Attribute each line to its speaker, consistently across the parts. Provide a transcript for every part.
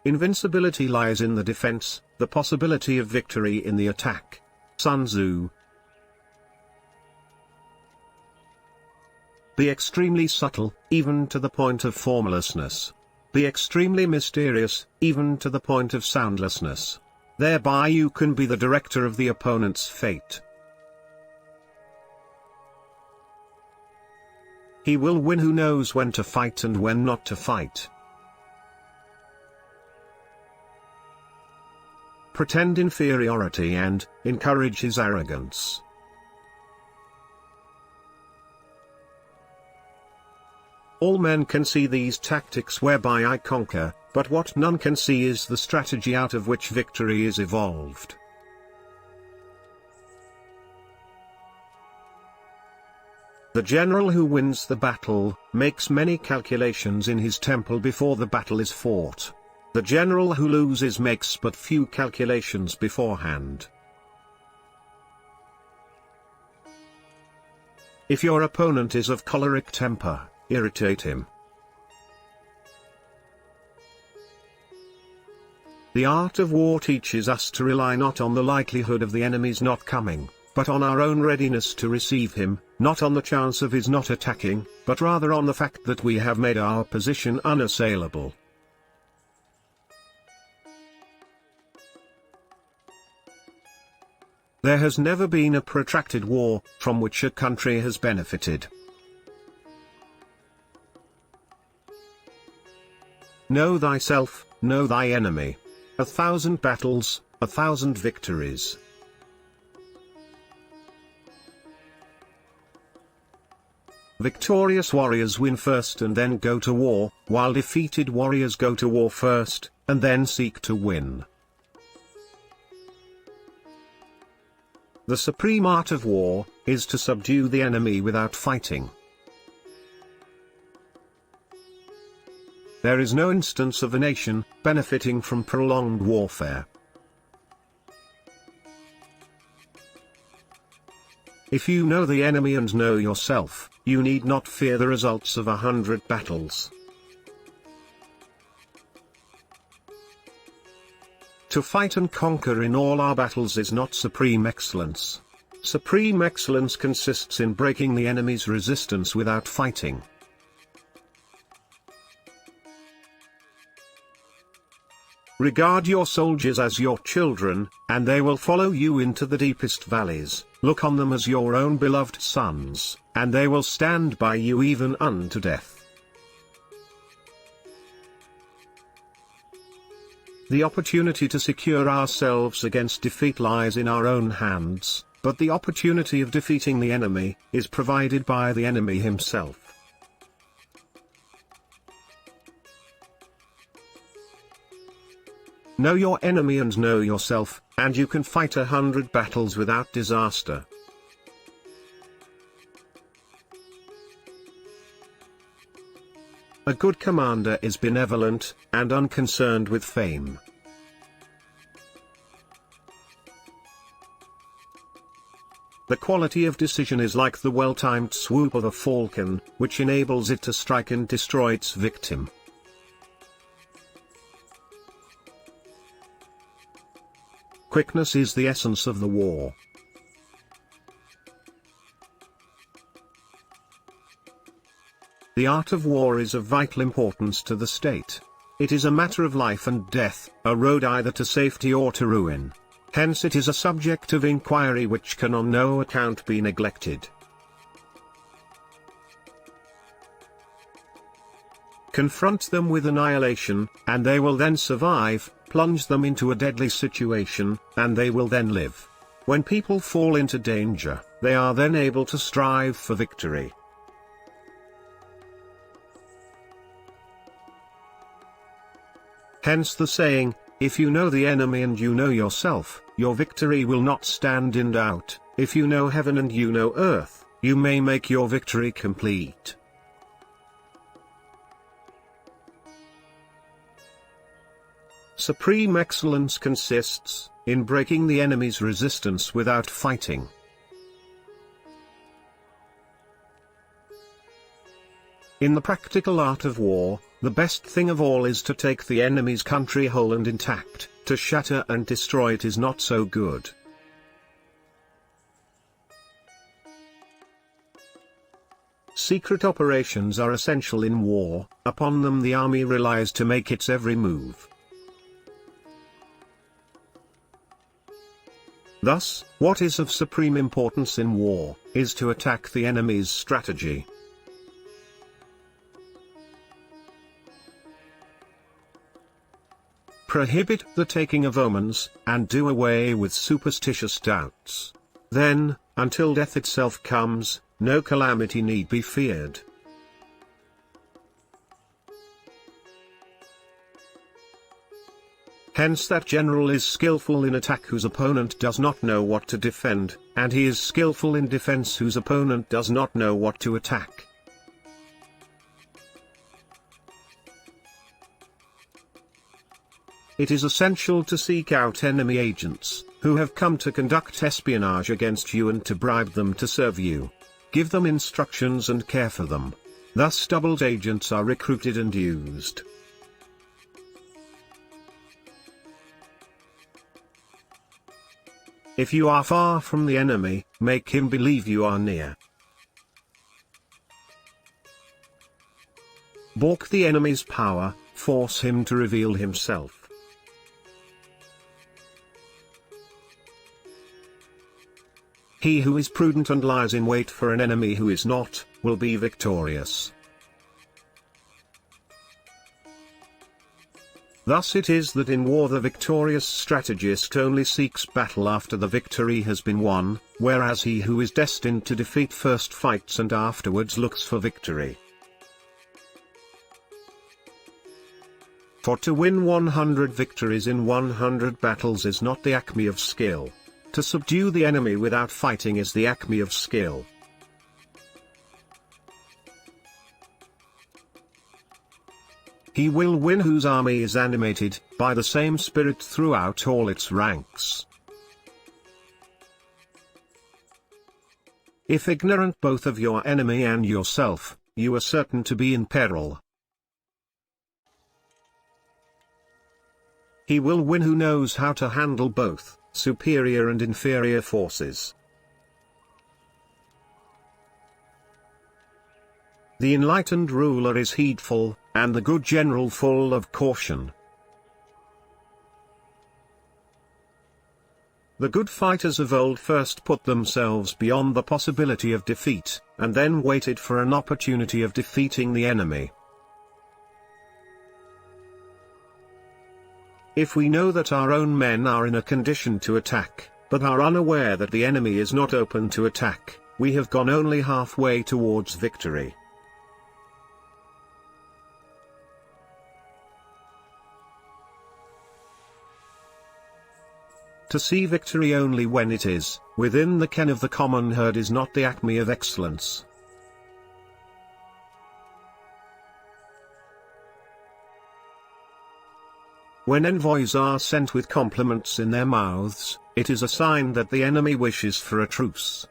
Speaker 1: Invincibility lies in the defense, the possibility of victory in the attack. Sun Tzu. Be extremely subtle, even to the point of formlessness. Be extremely mysterious, even to the point of soundlessness. Thereby you can be the director of the opponent's fate. He will win who knows when to fight and when not to fight. Pretend inferiority and encourage his arrogance. All men can see these tactics whereby I conquer, but what none can see is the strategy out of which victory is evolved. The general who wins the battle makes many calculations in his temple before the battle is fought. The general who loses makes but few calculations beforehand. If your opponent is of choleric temper, irritate him. The art of war teaches us to rely not on the likelihood of the enemy's not coming, but on our own readiness to receive him, not on the chance of his not attacking, but rather on the fact that we have made our position unassailable. There has never been a protracted war from which a country has benefited. Know thyself, know thy enemy. 1,000 battles, 1,000 victories. Victorious warriors win first and then go to war, while defeated warriors go to war first, and then seek to win. The supreme art of war is to subdue the enemy without fighting. There is no instance of a nation benefiting from prolonged warfare. If you know the enemy and know yourself, you need not fear the results of 100 battles. To fight and conquer in all our battles is not supreme excellence. Supreme excellence consists in breaking the enemy's resistance without fighting. Regard your soldiers as your children, and they will follow you into the deepest valleys. Look on them as your own beloved sons, and they will stand by you even unto death. The opportunity to secure ourselves against defeat lies in our own hands, but the opportunity of defeating the enemy is provided by the enemy himself. Know your enemy and know yourself, and you can fight 100 battles without disaster. A good commander is benevolent, and unconcerned with fame. The quality of decision is like the well-timed swoop of a falcon, which enables it to strike and destroy its victim. Quickness is the essence of the war. The art of war is of vital importance to the state. It is a matter of life and death, a road either to safety or to ruin. Hence it is a subject of inquiry which can on no account be neglected. Confront them with annihilation, and they will then survive. Plunge them into a deadly situation, and they will then live. When people fall into danger, they are then able to strive for victory. Hence the saying, if you know the enemy and you know yourself, your victory will not stand in doubt. If you know heaven and you know earth, you may make your victory complete. Supreme excellence consists in breaking the enemy's resistance without fighting. In the practical art of war, the best thing of all is to take the enemy's country whole and intact. To shatter and destroy it is not so good. Secret operations are essential in war, upon them the army relies to make its every move. Thus, what is of supreme importance in war, is to attack the enemy's strategy. Prohibit the taking of omens, and do away with superstitious doubts. Then, until death itself comes, no calamity need be feared. Hence that general is skillful in attack whose opponent does not know what to defend, and he is skillful in defense whose opponent does not know what to attack. It is essential to seek out enemy agents, who have come to conduct espionage against you and to bribe them to serve you. Give them instructions and care for them. Thus doubled agents are recruited and used. If you are far from the enemy, make him believe you are near. Balk the enemy's power, force him to reveal himself. He who is prudent and lies in wait for an enemy who is not, will be victorious. Thus it is that in war the victorious strategist only seeks battle after the victory has been won, whereas he who is destined to defeat first fights and afterwards looks for victory. For to win 100 victories in 100 battles is not the acme of skill. To subdue the enemy without fighting is the acme of skill. He will win whose army is animated by the same spirit throughout all its ranks. If ignorant both of your enemy and yourself, you are certain to be in peril. He will win who knows how to handle both superior and inferior forces. The enlightened ruler is heedful, and the good general full of caution. The good fighters of old first put themselves beyond the possibility of defeat, and then waited for an opportunity of defeating the enemy. If we know that our own men are in a condition to attack, but are unaware that the enemy is not open to attack, we have gone only halfway towards victory. To see victory only when it is within the ken of the common herd is not the acme of excellence. When envoys are sent with compliments in their mouths, it is a sign that the enemy wishes for a truce.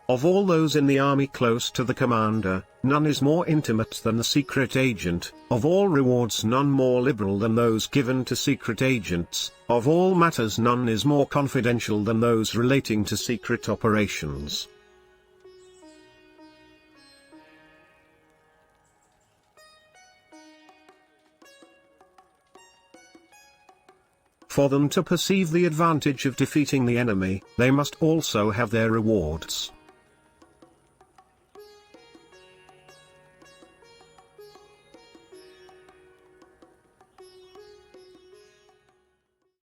Speaker 1: Of all those in the army close to the commander, none is more intimate than the secret agent. Of all rewards none more liberal than those given to secret agents. Of all matters none is more confidential than those relating to secret operations. For them to perceive the advantage of defeating the enemy, they must also have their rewards.